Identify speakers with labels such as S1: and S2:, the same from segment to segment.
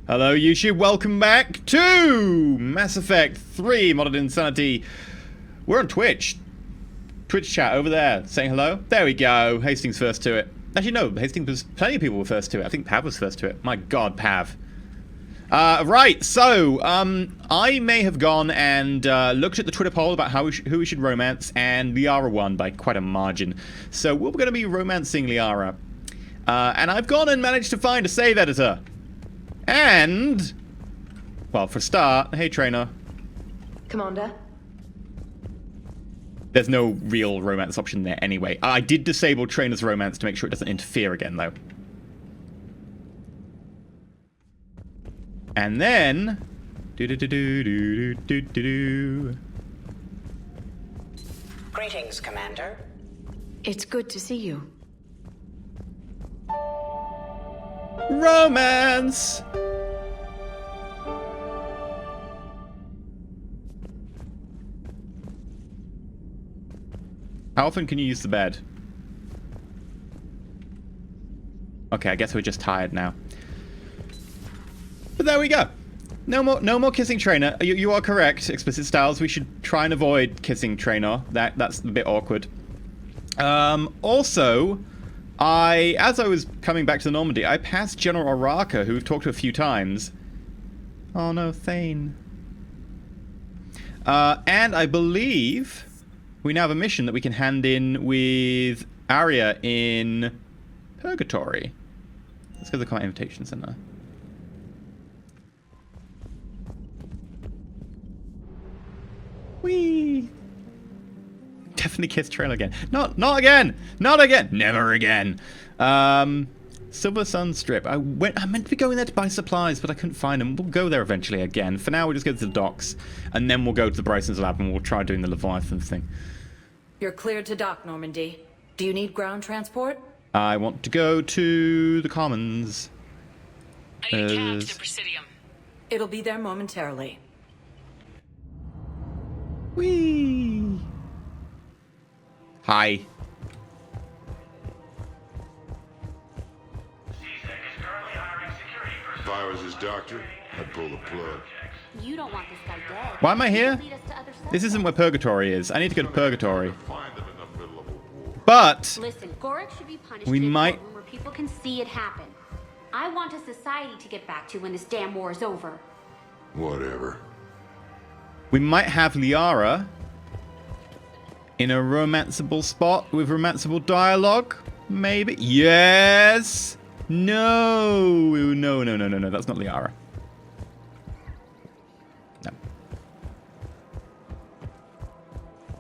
S1: Hello YouTube, welcome back to Mass Effect 3 Modern Insanity. We're on Twitch. Twitch chat over there, saying hello. There we go, Hastings first to it. Actually no, Hastings was, plenty of people were first to it. I think Pav was first to it. My god, Pav. Right, so, I may have gone and looked at the Twitter poll about who we should romance, and Liara won by quite a margin. So we're going to be romancing Liara. And I've gone and managed to find a save editor. And, well, for a start, hey Trainer.
S2: Commander?
S1: There's no real romance option there anyway. I did disable Trainer's romance to make sure it doesn't interfere again, though. And then...
S3: Greetings, Commander.
S2: It's good to see you.
S1: Romance! How often can you use the bed? Okay, I guess we're just tired now. But there we go. No more kissing Trainer. You are correct, Explicit Styles. We should try and avoid kissing Trainer. That's a bit awkward. Also, as I was coming back to Normandy, I passed General Araka, who we've talked to a few times. Oh no, Thane. And I believe we now have a mission that we can hand in with Arya in Purgatory. Let's go to the Combat Invitation Center. Whee! Definitely kiss Trail again. Not again! Not again! Never again! Silver Sun Strip. I meant to be going there to buy supplies, but I couldn't find them. We'll go there eventually again. For now, we'll just go to the docks, and then we'll go to the Bryson's lab, and we'll try doing the Leviathan thing.
S4: You're cleared to dock, Normandy. Do you need ground transport?
S1: I want to go to the Commons.
S5: I need a cab to the Presidium.
S4: It'll be there momentarily.
S1: Whee! Hi.
S6: If I was his doctor, I'd pull the plug.
S7: You don't want this guy dead.
S1: Why am I here?
S7: Lead us to other
S1: This isn't where Purgatory is. I need to go to Purgatory.
S6: Find them in the middle of a war.
S1: But
S7: Listen, Gorik should be punished
S1: We
S7: in a
S1: might-
S7: courtroom where people can see it happen. I want a society to get back to when this damn war is over.
S6: Whatever.
S1: we might have Liara in a romanceable spot with romanceable dialogue. Maybe. Yes. No. No. That's not Liara. No.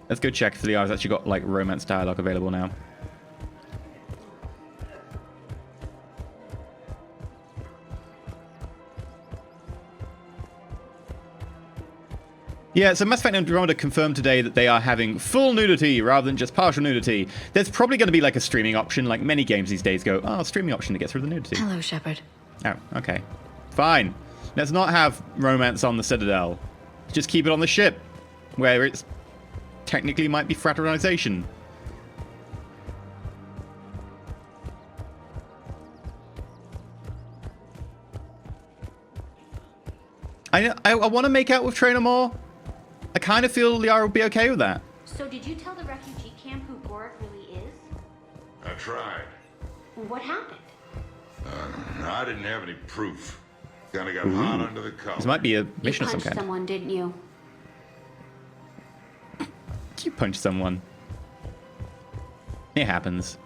S1: Let's go check if Liara's actually got like romance dialogue available now. Yeah, so Mass Effect Andromeda confirmed today that they are having full nudity rather than just partial nudity. There's probably going to be like a streaming option, like many games these days go, oh, streaming option to get through the nudity.
S2: Hello, Shepard.
S1: Oh, okay. Fine. Let's not have romance on the Citadel. Just keep it on the ship, where it's technically might be fraternization. I want to make out with Trainer more. I kind of feel Liara would be okay with that.
S7: So did you tell the refugee camp who Gorik really is?
S6: I tried.
S7: What happened?
S6: I didn't have any proof. Kinda got hot under the collar.
S1: This might be a
S7: You
S1: mission of some
S7: punched
S1: kind.
S7: someone, didn't you?
S1: You punch someone. It happens.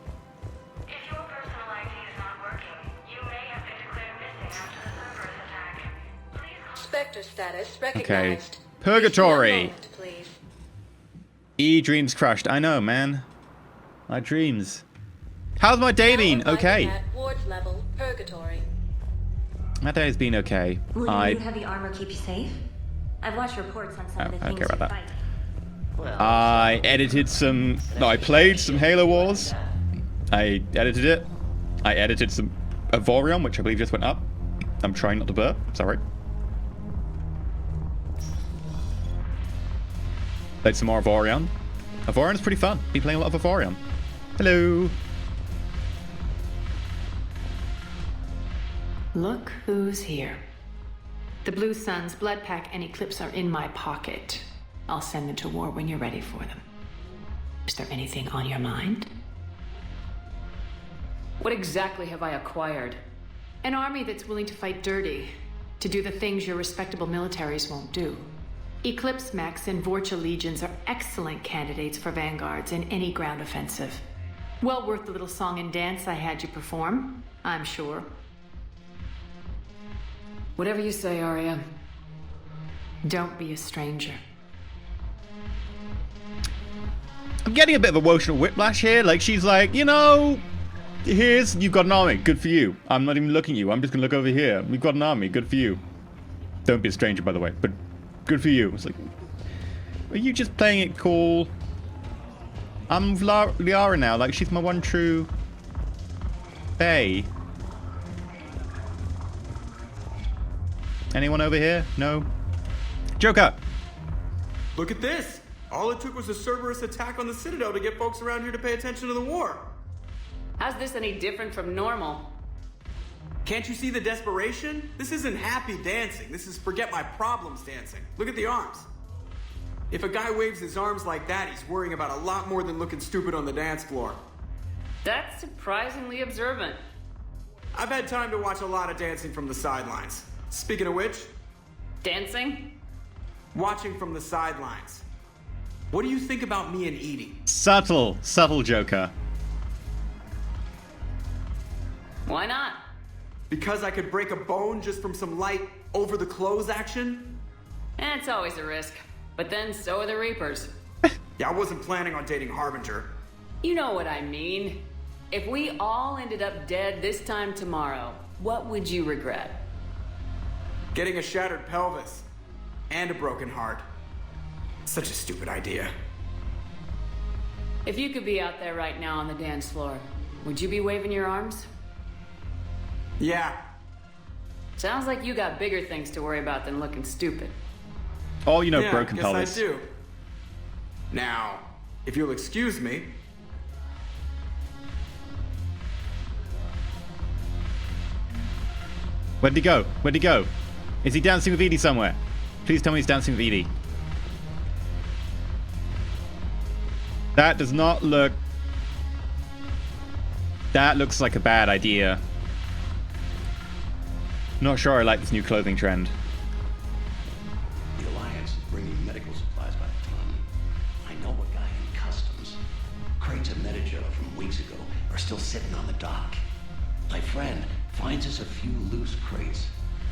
S5: If your personal ID is not working, you may have been declared missing after the Cerberus attack. Please
S4: Spectre status
S1: Okay.
S4: recognized.
S1: Purgatory.
S4: Moment, please.
S1: Dreams crushed. I know, man. My dreams. How's my day been?
S4: Now
S1: Okay.
S4: arriving at ward level, Purgatory.
S1: My day has been okay.
S8: Will your new heavy armor keep you safe? I've watched reports on some of the
S1: I don't
S8: things
S1: care
S8: you
S1: about that.
S8: fight.
S1: I edited some... No, I played some Halo Wars. I edited it. I edited some Avorion, which I believe just went up. I'm trying not to burp. Sorry. Played some more Avorion. Avorion's pretty fun. Been playing a lot of Avorion. Hello.
S2: Look who's here.
S9: The Blue Suns, Blood Pack, and Eclipse are in my pocket. I'll send them to war when you're ready for them. Is there anything on your mind?
S4: What exactly have I acquired?
S9: An army that's willing to fight dirty, to do the things your respectable militaries won't do. Eclipse Mechs and Vorcha Legions are excellent candidates for vanguards in any ground offensive. Well worth the little song and dance I had you perform, I'm sure.
S4: Whatever you say, Arya.
S9: Don't be a stranger.
S1: I'm getting a bit of emotional whiplash here. Like, she's like, you know, you've got an army, good for you. I'm not even looking at you, I'm just gonna look over here. We've got an army, good for you. Don't be a stranger, by the way, but good for you. It's like, are you just playing it cool? I'm Liara now, like, she's my one true bae. Anyone over here? No? Joker!
S10: Look at this! All it took was a Cerberus attack on the Citadel to get folks around here to pay attention to the war.
S4: How's this any different from normal?
S10: Can't you see the desperation? This isn't happy dancing. This is forget my problems dancing. Look at the arms. If a guy waves his arms like that, he's worrying about a lot more than looking stupid on the dance floor.
S4: That's surprisingly observant.
S10: I've had time to watch a lot of dancing from the sidelines. Speaking of which...
S4: Dancing?
S10: Watching from the sidelines. What do you think about me and Edie?
S1: Subtle Joker.
S4: Why not?
S10: Because I could break a bone just from some light over-the-clothes action?
S4: It's always a risk. But then so are the Reapers.
S10: Yeah, I wasn't planning on dating Harbinger.
S4: You know what I mean. If we all ended up dead this time tomorrow, what would you regret?
S10: Getting a shattered pelvis. And a broken heart. Such a stupid idea.
S4: If you could be out there right now on the dance floor, would you be waving your arms?
S10: Yeah.
S4: Sounds like you got bigger things to worry about than looking stupid.
S1: Oh, you know,
S10: Yeah,
S1: broken
S10: guess
S1: pelvis.
S10: I do. Now, if you'll excuse me.
S1: Where'd he go? Where'd he go? Is he dancing with Edie somewhere? Please tell me he's dancing with Edie. That does not look... That looks like a bad idea. Not sure I like this new clothing trend.
S11: The Alliance is bringing medical supplies by the ton. I know a guy in customs. Crates of Metagel from weeks ago are still sitting on the dock. My friend finds us a few loose crates.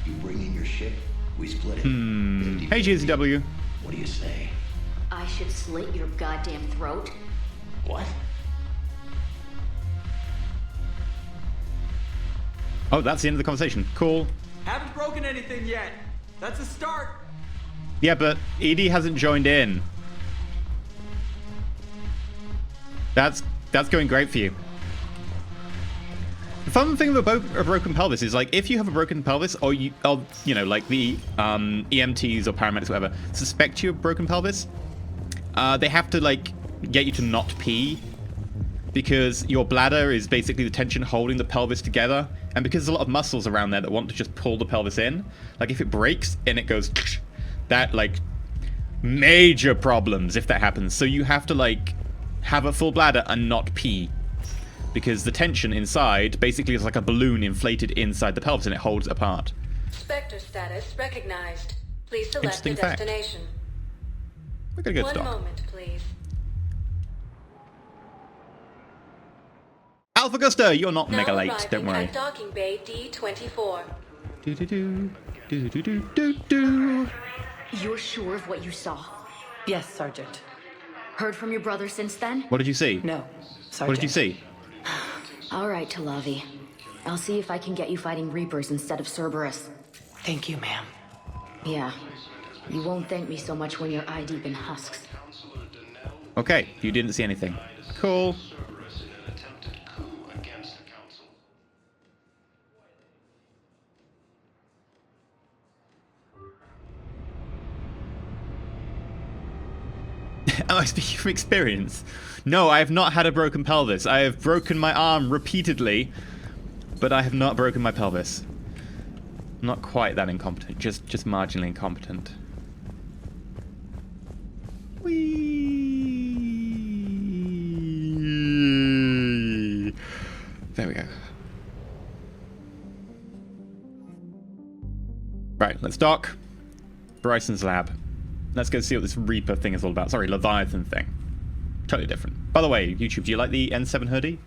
S11: You bring in your ship, we split it.
S1: Hey, GSW.
S11: What do you say?
S7: I should slit your goddamn throat.
S11: What?
S1: Oh, that's the end of the conversation. Cool.
S10: Haven't broken anything yet. That's a start.
S1: Yeah, but Edie hasn't joined in. That's going great for you. The fun thing about a broken pelvis is, like, if you have a broken pelvis, or you know, like the EMTs or paramedics, whatever, suspect you have broken pelvis, they have to, like, get you to not pee, because your bladder is basically the tension holding the pelvis together, and because there's a lot of muscles around there that want to just pull the pelvis in, like, if it breaks and it goes, that, like, major problems if that happens. So you have to, like, have a full bladder and not pee, because the tension inside basically is like a balloon inflated inside the pelvis and it holds it apart.
S12: Spectre status recognized. Please select
S1: Interesting
S12: your
S1: fact.
S12: destination.
S1: We're gonna go to
S12: One
S1: dock.
S12: moment, please.
S1: Alpha Gusta, you're not
S12: Now
S1: mega late,
S12: arriving
S1: don't worry.
S12: at docking bay D24.
S1: Do.
S7: You're sure of what you saw?
S9: Yes, Sergeant.
S7: Heard from your brother since then?
S1: What did you see?
S9: No, Sergeant.
S1: What did you see?
S7: All right, Talavi. I'll see if I can get you fighting Reapers instead of Cerberus.
S9: Thank you, ma'am.
S7: Yeah. You won't thank me so much when you're eye-deep in husks.
S1: Okay, you didn't see anything. Cool. Am I speaking from experience? No, I have not had a broken pelvis. I have broken my arm repeatedly, but I have not broken my pelvis. Not quite that incompetent, just marginally incompetent. Whee! There we go. Right, let's dock. Bryson's lab. Let's go see what this Reaper thing is all about. Sorry, Leviathan thing. Totally different. By the way, YouTube, do you like the N7 hoodie?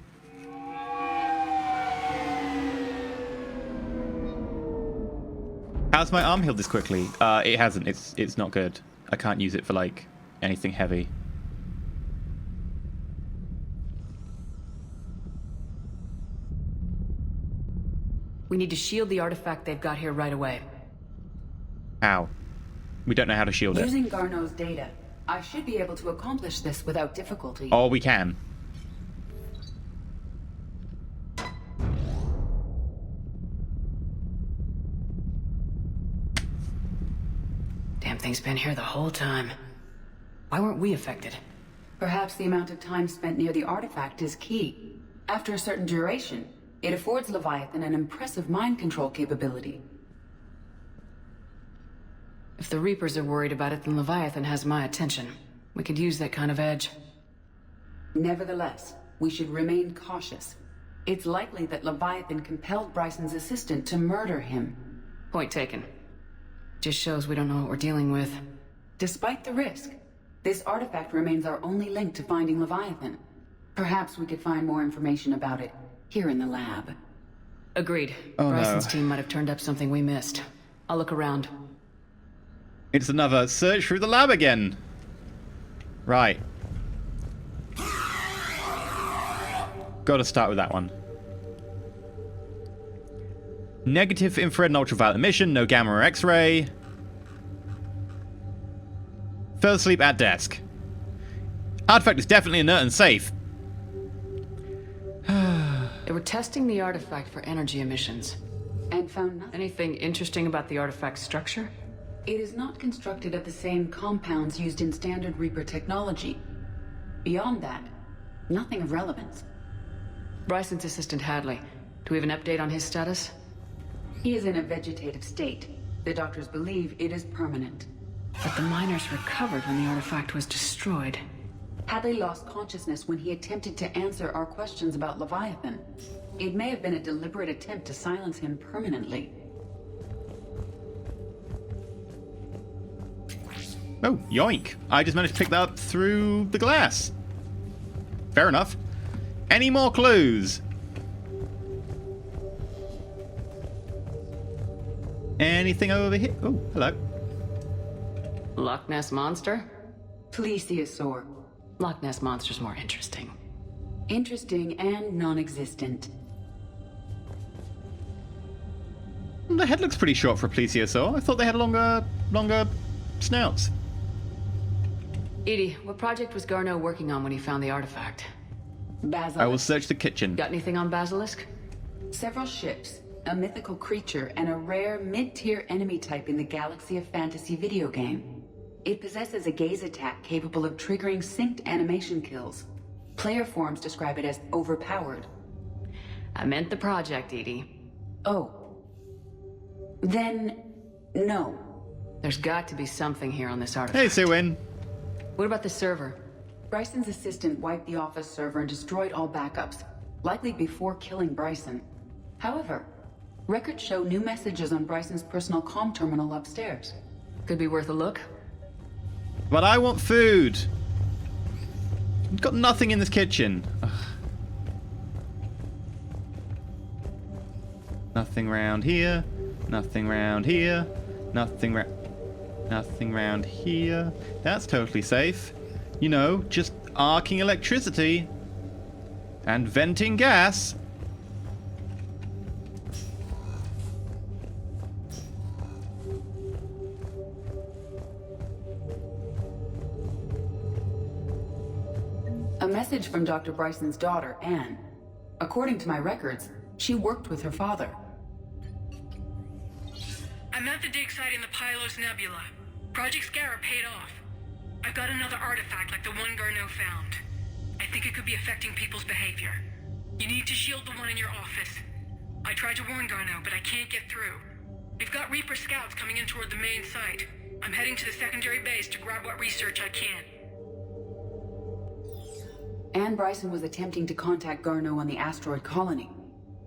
S1: How's my arm healed this quickly? It hasn't. It's not good. I can't use it for, like, anything heavy.
S4: We need to shield the artifact they've got here right away.
S1: How? We don't know how to shield it.
S4: Using Garneau's data, I should be able to accomplish this without difficulty.
S1: Oh, we can.
S4: Damn thing's been here the whole time. Why weren't we affected? Perhaps the amount of time spent near the artifact is key. After a certain duration, it affords Leviathan an impressive mind control capability. If the Reapers are worried about it, then Leviathan has my attention. We could use that kind of edge. Nevertheless, we should remain cautious. It's likely that Leviathan compelled Bryson's assistant to murder him. Point taken. Just shows we don't know what we're dealing with. Despite the risk, this artifact remains our only link to finding Leviathan. Perhaps we could find more information about it here in the lab. Agreed.
S1: Oh,
S4: Bryson's
S1: no.
S4: team might have turned up something we missed. I'll look around.
S1: It's another search through the lab again. Right. Gotta start with that one. Negative infrared and ultraviolet emission, no gamma or X-ray. Fell asleep at desk. Artifact is definitely inert and safe.
S4: They were testing the artifact for energy emissions. And found nothing. Anything interesting about the artifact's structure? It is not constructed of the same compounds used in standard Reaper technology. Beyond that, nothing of relevance. Bryson's assistant Hadley. Do we have an update on his status? He is in a vegetative state. The doctors believe it is permanent. But the miners recovered when the artifact was destroyed. Hadley lost consciousness when he attempted to answer our questions about Leviathan. It may have been a deliberate attempt to silence him permanently.
S1: Oh, yoink. I just managed to pick that up through the glass. Fair enough. Any more clues? Anything over here? Oh, hello.
S4: Loch Ness Monster? Plesiosaur. Loch Ness Monster's more interesting. Interesting and non-existent.
S1: The head looks pretty short for a plesiosaur. I thought they had longer snouts.
S4: Edie, what project was Garneau working on when he found the artifact? Basilisk.
S1: I will search the kitchen.
S4: Got anything on Basilisk? Several ships, a mythical creature, and a rare mid-tier enemy type in the Galaxy of Fantasy video game. It possesses a gaze attack capable of triggering synced animation kills. Player forums describe it as overpowered. I meant the project, Edie. Oh. Then, no. There's got to be something here on this artifact.
S1: Hey, Siwin.
S4: What about the server? Bryson's assistant wiped the office server and destroyed all backups, likely before killing Bryson. However, records show new messages on Bryson's personal comm terminal upstairs. Could be worth a look.
S1: But I want food. I've got nothing in this kitchen. Ugh. Nothing round here. Nothing round here. Nothing round here. That's totally safe. You know, just arcing electricity. And venting gas.
S4: A message from Dr. Bryson's daughter, Anne. According to my records, she worked with her father.
S5: I'm at the dig site in the Pylos Nebula. Project Scarab paid off. I've got another artifact like the one Garneau found. I think it could be affecting people's behavior. You need to shield the one in your office. I tried to warn Garneau, but I can't get through. We've got Reaper scouts coming in toward the main site. I'm heading to the secondary base to grab what research I can.
S4: Anne Bryson was attempting to contact Garneau on the asteroid colony.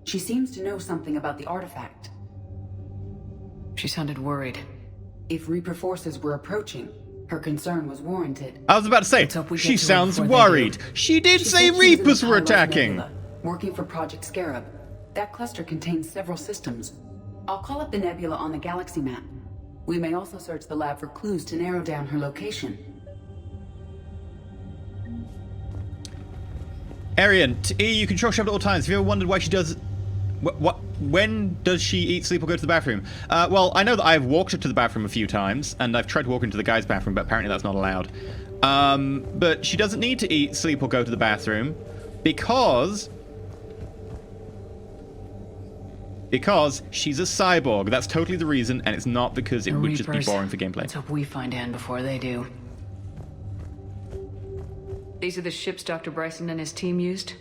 S4: She seems to know something about the artifact. She sounded worried. If Reaper forces were approaching, her concern was warranted.
S1: I was about to say, she sounds worried. She did say Reapers were attacking.
S4: Nebula, working for Project Scarab. That cluster contains several systems. I'll call up the nebula on the galaxy map. We may also search the lab for clues to narrow down her location.
S1: Arian, you control Shepard at all times. Have you ever wondered why she does... When does she eat, sleep, or go to the bathroom? Well, I know that I've walked her to the bathroom a few times, and I've tried to walk into the guy's bathroom, but apparently that's not allowed. But she doesn't need to eat, sleep, or go to the bathroom because she's a cyborg. That's totally the reason, and it's not because it would just be boring for gameplay.
S4: Let's hope we find Anne before they do. These are the ships Dr. Bryson and his team used?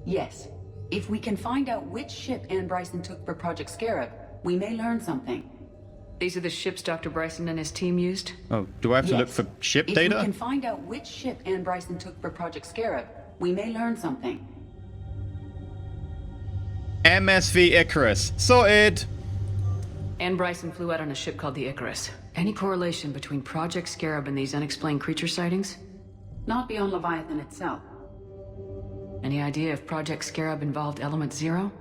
S4: Yes. If we can find out which ship Anne Bryson took for Project Scarab, we may learn something. These are the ships Dr. Bryson and his team used?
S1: Oh, do I have to look for ship data?
S4: If we can find out which ship Anne Bryson took for Project Scarab, we may learn something.
S1: MSV Icarus. Sorted!
S4: Anne Bryson flew out on a ship called the Icarus. Any correlation between Project Scarab and these unexplained creature sightings? Not beyond Leviathan itself. Any idea if Project Scarab involved Element Zero?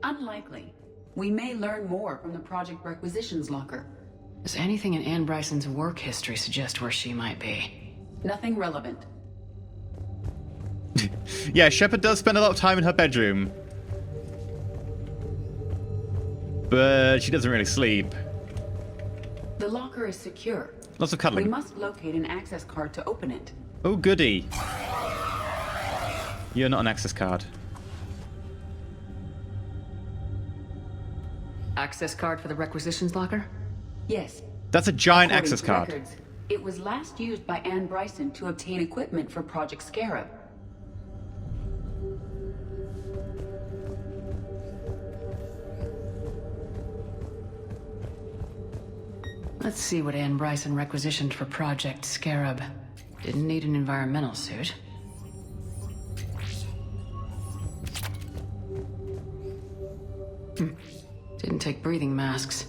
S4: Unlikely. We may learn more from the Project Requisitions Locker. Does anything in Anne Bryson's work history suggest where she might be? Nothing relevant.
S1: Yeah, Shepard does spend a lot of time in her bedroom. But she doesn't really sleep.
S4: The locker is secure.
S1: Lots of cuddling.
S4: We must locate an access card to open it.
S1: Oh, goody. You're not an access card.
S4: Access card for the Requisitions Locker? Yes.
S1: That's a giant
S4: According
S1: access
S4: to
S1: card.
S4: records, it was last used by Anne Bryson to obtain equipment for Project Scarab. Let's see what Anne Bryson requisitioned for Project Scarab. Didn't need an environmental suit. Didn't take breathing masks.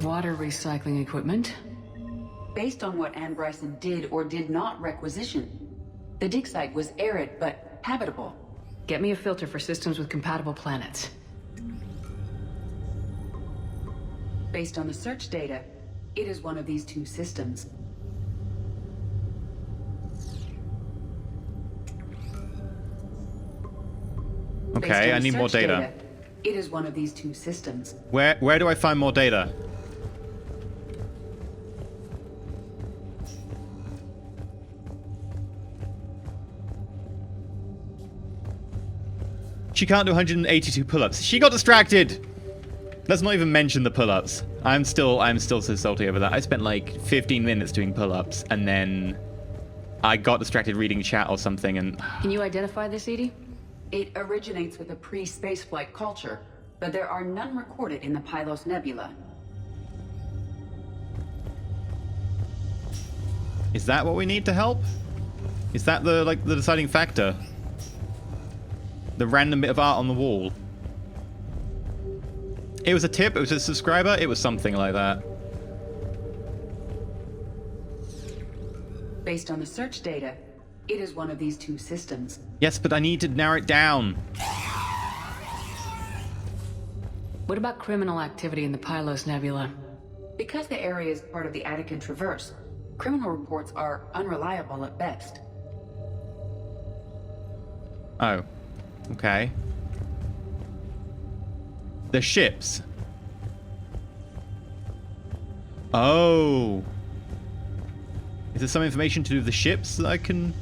S4: Water recycling equipment. Based on what Anne Bryson did or did not requisition, the dig site was arid but habitable. Get me a filter for systems with compatible planets. Based on the search data, it is one of these two systems.
S1: Okay, I need more data.
S4: It is one of these two systems.
S1: Where do I find more data? She can't do 182 pull-ups. She got distracted. Let's not even mention the pull-ups. I'm still so salty over that. I spent like 15 minutes doing pull-ups, and then I got distracted reading chat or something, and...
S4: Can you identify this, Edie? It originates with a pre-spaceflight culture, but there are none recorded in the Pylos Nebula.
S1: Is that what we need to help? Is that the deciding factor? The random bit of art on the wall? It was a tip, it was a subscriber, it was something like that.
S4: Based on the search data, it is one of these two systems.
S1: Yes, but I need to narrow it down.
S4: What about criminal activity in the Pylos Nebula? Because the area is part of the Attican Traverse, criminal reports are unreliable at best.
S1: Oh. Okay. The ships. Oh. Is there some information to do with the ships that I can...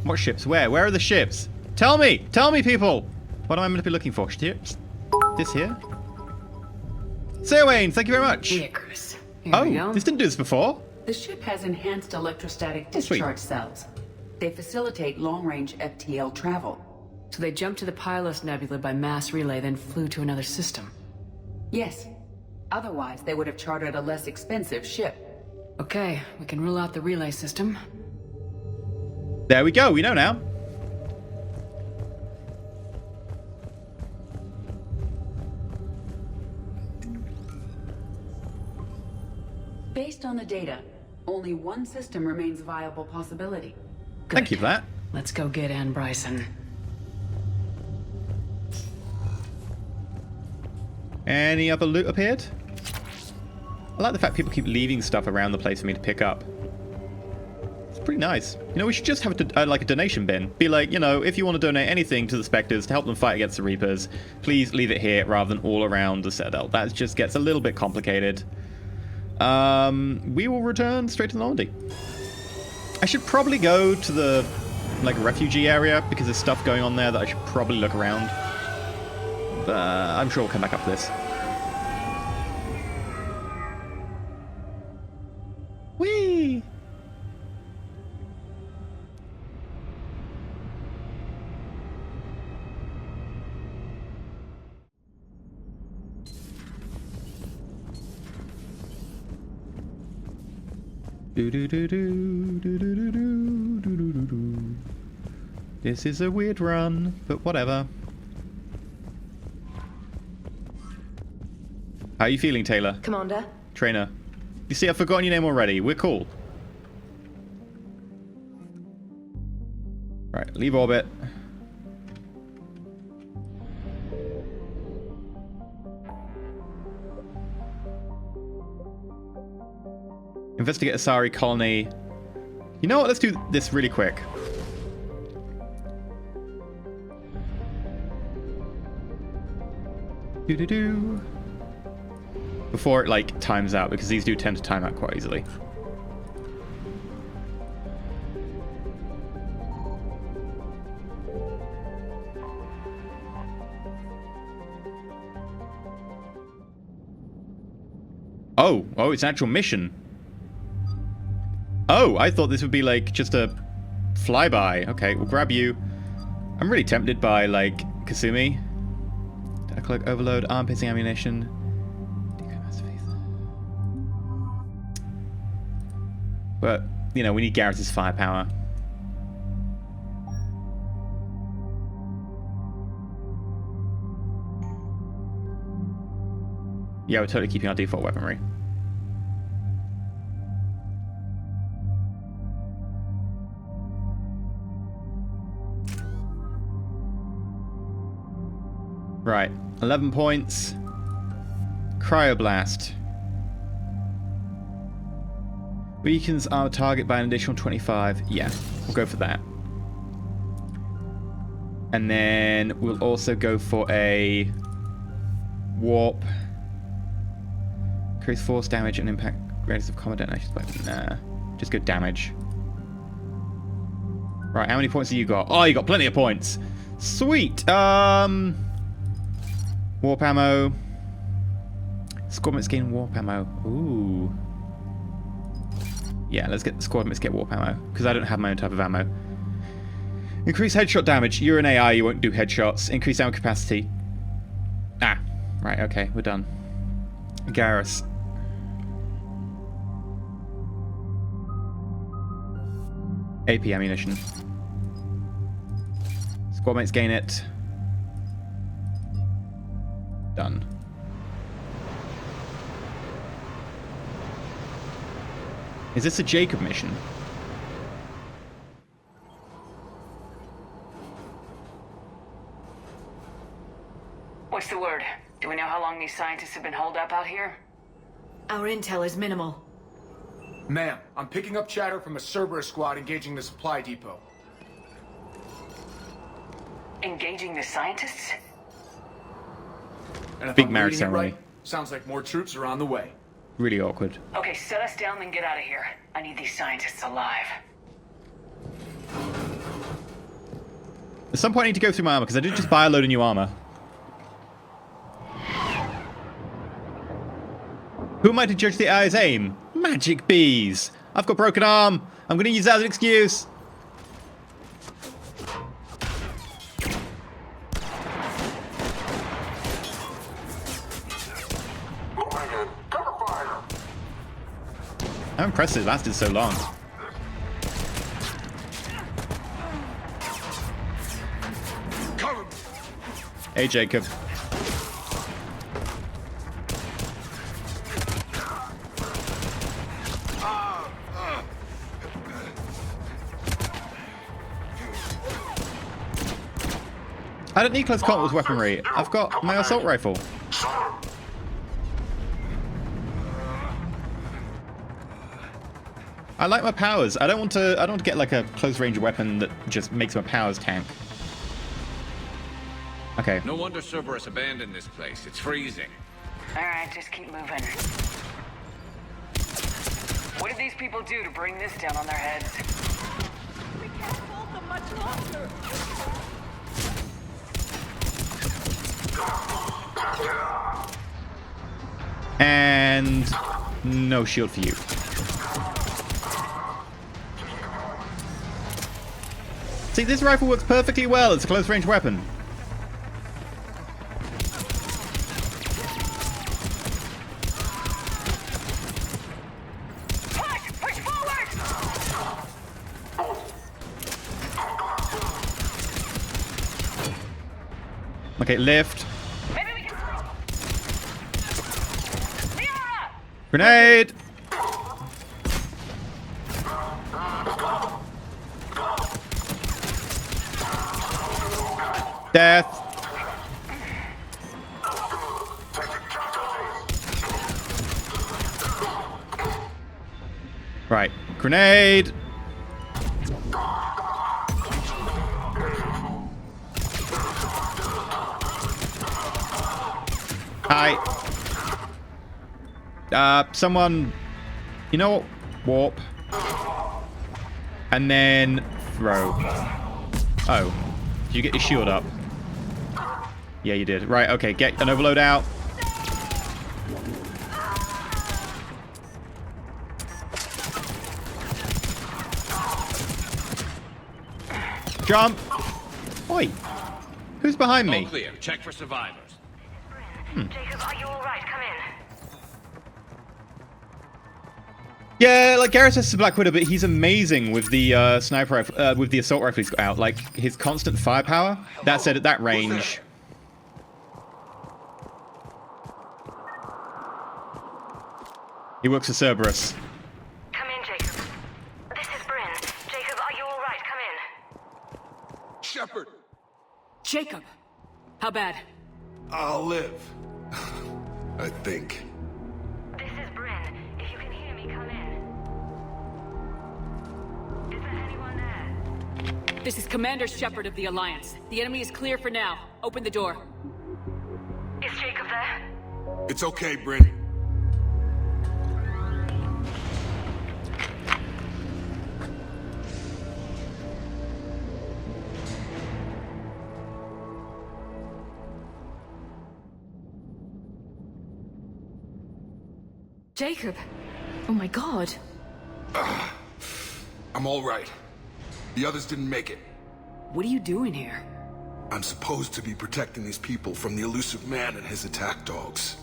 S1: What ships? Where? Where are the ships? Tell me! Tell me, people! What am I meant to be looking for? Ships? This here? Sir Wayne, thank you very much.
S4: Icarus.
S1: Oh, this didn't do this before.
S4: The ship has enhanced electrostatic discharge cells. They facilitate long-range FTL travel. So they jumped to the Pylos Nebula by mass relay, then flew to another system. Yes. Otherwise, they would have chartered a less expensive ship. Okay, we can rule out the relay system.
S1: There we go, we know now.
S4: Based on the data, only one system remains a viable possibility. Good.
S1: Thank you for that.
S4: Let's go get Anne Bryson.
S1: Any other loot appeared? I like the fact people keep leaving stuff around the place for me to pick up. It's pretty nice. You know, we should just have like a donation bin. Be like, you know, if you want to donate anything to the Spectres to help them fight against the Reapers, please leave it here rather than all around the Citadel. That just gets a little bit complicated. We will return straight to Normandy. I should probably go to the, like, refugee area because there's stuff going on there that I should probably look around. But I'm sure we'll come back up to this. Whee! This is a weird run, but whatever. How are you feeling, Taylor?
S2: Commander?
S1: Trainer. You see, I've forgotten your name already. We're cool. Right, leave orbit. Investigate Asari colony. You know what? Let's do this really quick. Before it, like, times out, because these do tend to time out quite easily. Oh, it's an actual mission. Oh, I thought this would be, like, just a flyby. Okay, we'll grab you. I'm really tempted by, like, Kasumi. Cloak overload, arm-piercing ammunition. But, you know, we need Garrus's firepower. Yeah, we're totally keeping our default weaponry. Right, 11 points. Cryoblast. Weakens our target by an additional 25. Yeah, we'll go for that. And then we'll also go for a warp. Increase force damage and impact radius of combat detonations. But nah, just go damage. Right, how many points have you got? Oh, you got plenty of points. Sweet. Warp ammo. Squad mates gain warp ammo. Ooh. Yeah, let's get the squad mates get warp ammo, because I don't have my own type of ammo. Increase headshot damage. You're an AI, you won't do headshots. Increase ammo capacity. Ah, right, okay, we're done. Garrus. AP ammunition. Squad mates gain it. Done. Is this a Jacob mission?
S4: What's the word? Do we know how long these scientists have been holed up out here?
S12: Our intel is minimal.
S13: Ma'am, I'm picking up chatter from a Cerberus squad engaging the supply depot.
S4: Engaging the scientists?
S13: And if
S1: Big
S13: I'm
S1: marriage
S13: reading it
S1: ceremony.
S13: right, sounds like more troops are on the way.
S1: Really awkward.
S4: Okay, set us down and get out of here. I need these scientists alive.
S1: At some point I need to go through my armor, because I did just buy a load of new armor. Who am I to judge the AI's aim? Magic bees! I've got broken arm! I'm going to use that as an excuse! I'm impressed it lasted so long. Hey, Jacob. I don't need close combat with weaponry. I've got my assault rifle. I like my powers. I don't want to get like a close range weapon that just makes my powers tank. Okay.
S14: No wonder Cerberus abandoned this place. It's freezing.
S15: Alright, just keep moving. What did these people do to bring this down on their heads?
S12: We can't hold them much longer.
S1: And no shield for you. See, this rifle works perfectly well. It's a close range weapon.
S15: Push forward!
S1: Okay, lift. Grenade! Death. Right. Grenade. Hi. Someone, you know what? Warp. And then throw. Oh. Did you get your shield up? Yeah, you did. Right, okay, get an overload out. Jump! Oi! Who's behind me?
S14: All clear. Check for survivors.
S12: Jacob, are you alright? Come in.
S1: Yeah, like Garrus says to Black Widow, but he's amazing with the sniper rifle, with the assault rifle he's got out. Like his constant firepower. That said, at that range. He works for Cerberus.
S12: Come in, Jacob. This is Bryn. Jacob, are you alright? Come in.
S13: Shepard!
S4: Jacob! How bad?
S13: I'll live. I think.
S12: This is Bryn. If you can hear me, come in. Is there anyone there?
S4: This is Commander Shepard of the Alliance. The enemy is clear for now. Open the door.
S12: Is Jacob there?
S13: It's okay, Bryn.
S2: Jacob. Oh my god.
S13: I'm all right. The others didn't make it.
S4: What are you doing here?
S13: I'm supposed to be protecting these people from the elusive man and his attack dogs.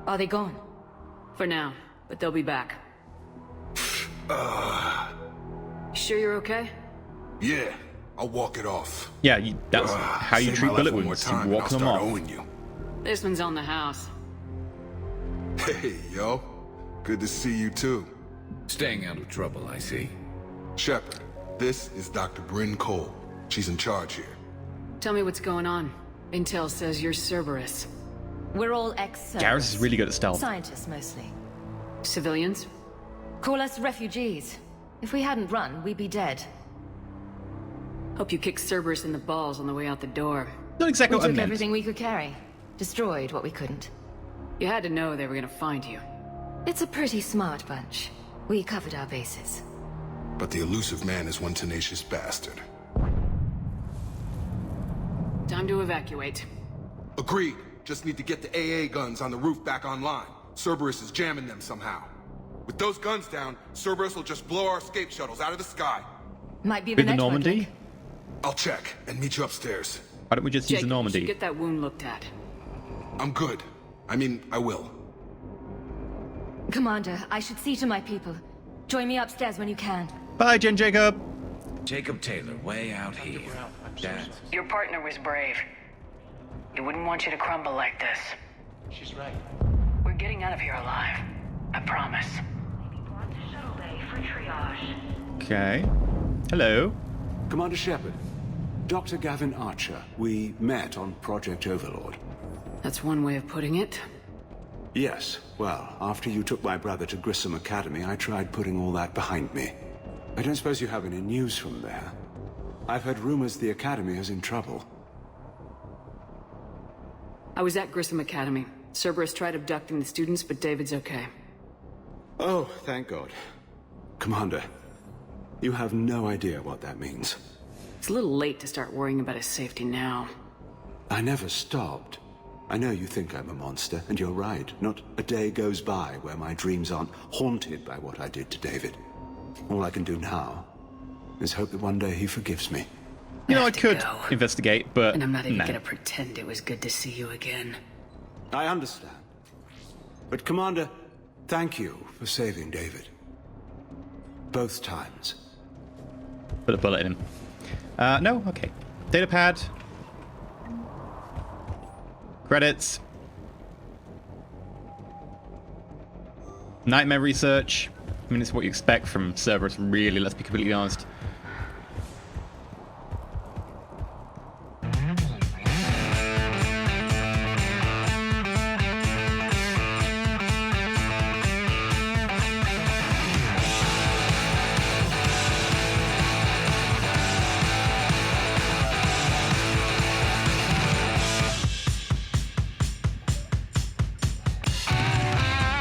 S2: Are they gone?
S4: For now, but they'll be back. Sure you're okay?
S13: Yeah, I'll walk it off.
S1: Yeah, that's how you
S13: Say
S1: treat
S13: my life
S1: bullet
S13: one more
S1: wounds.
S13: time
S1: You
S13: and
S1: walk
S13: I'll
S1: them
S13: start
S1: off.
S13: owing you.
S4: This one's on the house.
S13: Hey, yo. Good to see you too.
S14: Staying out of trouble, I see.
S13: Shepard, this is Dr. Bryn Cole. She's in charge here.
S4: Tell me what's going on. Intel says you're Cerberus.
S2: We're all ex-Cerberus.
S1: Garrus is really good at stealth.
S2: Scientists, mostly.
S4: Civilians?
S2: Call us refugees. If we hadn't run, we'd be dead.
S4: Hope you kicked Cerberus in the balls on the way out the door.
S1: Not exactly
S2: We
S1: what I
S2: took
S1: meant.
S2: everything we could carry. Destroyed what we couldn't.
S4: You had to know they were gonna find you.
S2: It's a pretty smart bunch. We covered our bases.
S13: But the elusive man is one tenacious bastard.
S4: Time to evacuate.
S13: Agreed. Just need to get the AA guns on the roof back online. Cerberus is jamming them somehow. With those guns down, Cerberus will just blow our escape shuttles out of the sky.
S2: Might be the
S1: With the
S2: network
S1: Normandy?
S2: link.
S13: I'll check and meet you upstairs.
S1: Why don't we just use
S4: Jacob,
S1: the
S4: you should
S1: Normandy?
S4: get that wound looked at.
S13: I'm good. I mean, I will.
S2: Commander, I should see to my people. Join me upstairs when you can.
S1: Bye, Jen Jacob.
S14: Jacob Taylor, way out here. Dad.
S15: Your partner was brave. He wouldn't want you to crumble like this.
S11: She's right.
S15: We're getting out of here alive. I promise.
S12: Shuttle bay for triage.
S1: Okay. Hello.
S16: Commander Shepard, Dr. Gavin Archer. We met on Project Overlord.
S4: That's one way of putting it.
S16: Yes. Well, after you took my brother to Grissom Academy, I tried putting all that behind me. I don't suppose you have any news from there. I've heard rumors the Academy is in trouble.
S4: I was at Grissom Academy. Cerberus tried abducting the students, but David's okay.
S16: Oh, thank God. Commander, you have no idea what that means.
S4: It's a little late to start worrying about his safety now.
S16: I never stopped. I know you think I'm a monster, and you're right. Not a day goes by where my dreams aren't haunted by what I did to David. All I can do now is hope that one day he forgives me.
S1: You know, I could investigate, but
S4: And I'm not even
S1: no.
S4: gonna pretend it was good to see you again.
S16: I understand. But Commander, thank you for saving David. Both times.
S1: Put a bullet in him. No? Okay. Datapad. Credits. Nightmare research. I mean, it's what you expect from Cerberus, really, let's be completely honest.